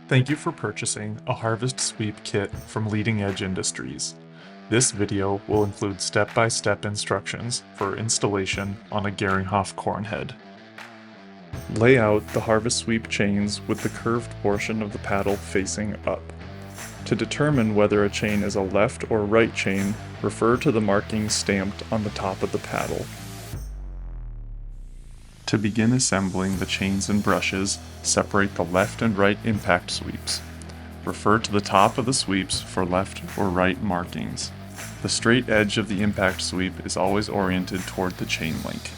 Thank you for purchasing a Harvest Sweep kit from Leading Edge Industries. This video will include step-by-step instructions for installation on a Geringhoff corn head. Lay out the Harvest Sweep chains with the curved portion of the paddle facing up. To determine whether a chain is a left or right chain, refer to the markings stamped on the top of the paddle. To begin assembling the chains and brushes, separate the left and right impact sweeps. Refer to the top of the sweeps for left or right markings. The straight edge of the impact sweep is always oriented toward the chain link.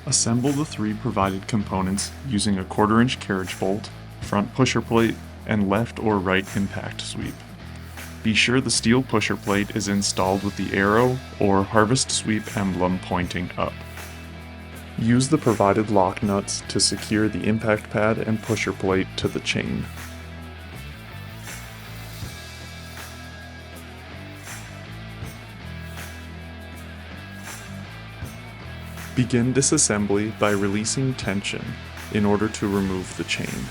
Assemble the three provided components using a 1/4 inch carriage bolt, front pusher plate, and left or right impact sweep. Be sure the steel pusher plate is installed with the arrow or Harvest Sweep emblem pointing up. Use the provided lock nuts to secure the impact pad and pusher plate to the chain. Begin disassembly by releasing tension in order to remove the chain.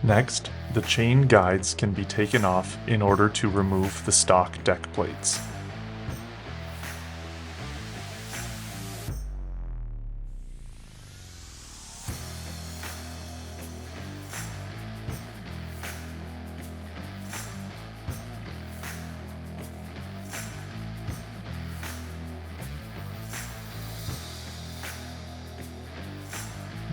Next, the chain guides can be taken off in order to remove the stock deck plates.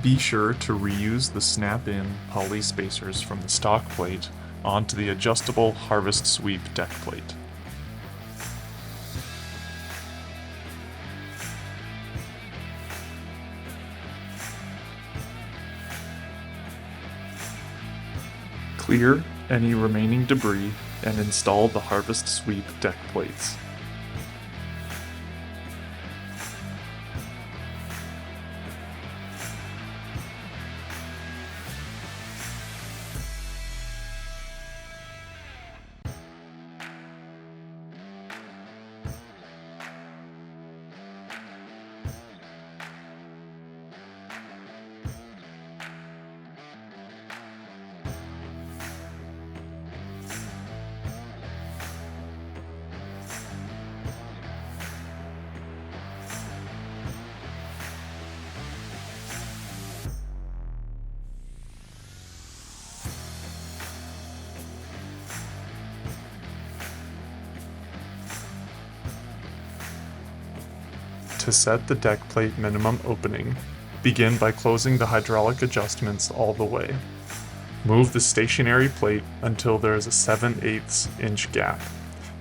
Be sure to reuse the snap-in poly spacers from the stock plate onto the adjustable Harvest Sweep deck plate. Clear any remaining debris and install the Harvest Sweep deck plates. To set the deck plate minimum opening, begin by closing the hydraulic adjustments all the way. Move the stationary plate until there is a 7/8 inch gap.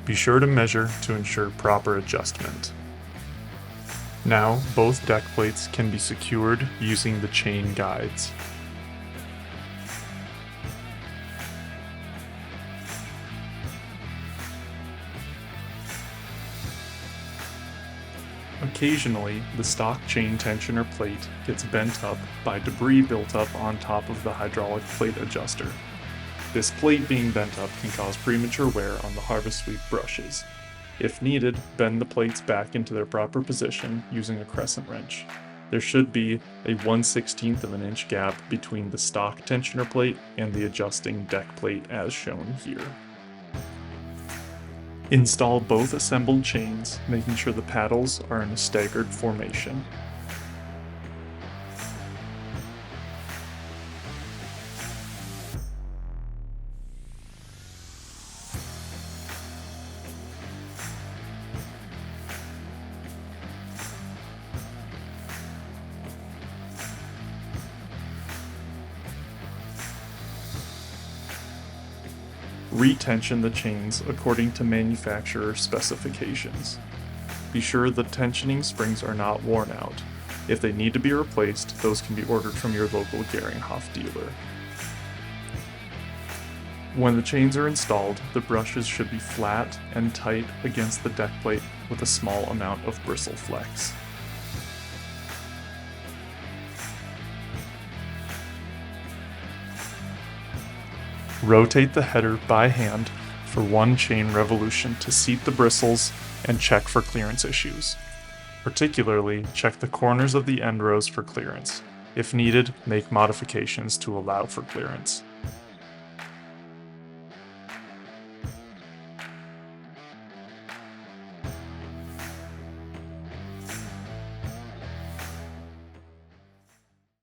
Be sure to measure to ensure proper adjustment. Now, both deck plates can be secured using the chain guides. Occasionally, the stock chain tensioner plate gets bent up by debris built up on top of the hydraulic plate adjuster. This plate being bent up can cause premature wear on the Harvest Sweep brushes. If needed, bend the plates back into their proper position using a crescent wrench. There should be a 1/16 of an inch gap between the stock tensioner plate and the adjusting deck plate as shown here. Install both assembled chains, making sure the paddles are in a staggered formation. Retension the chains according to manufacturer specifications. Be sure the tensioning springs are not worn out. If they need to be replaced, those can be ordered from your local Geringhoff dealer. When the chains are installed, the brushes should be flat and tight against the deck plate with a small amount of bristle flex. Rotate the header by hand for 1 chain revolution to seat the bristles and check for clearance issues. Particularly, check the corners of the end rows for clearance. If needed, make modifications to allow for clearance.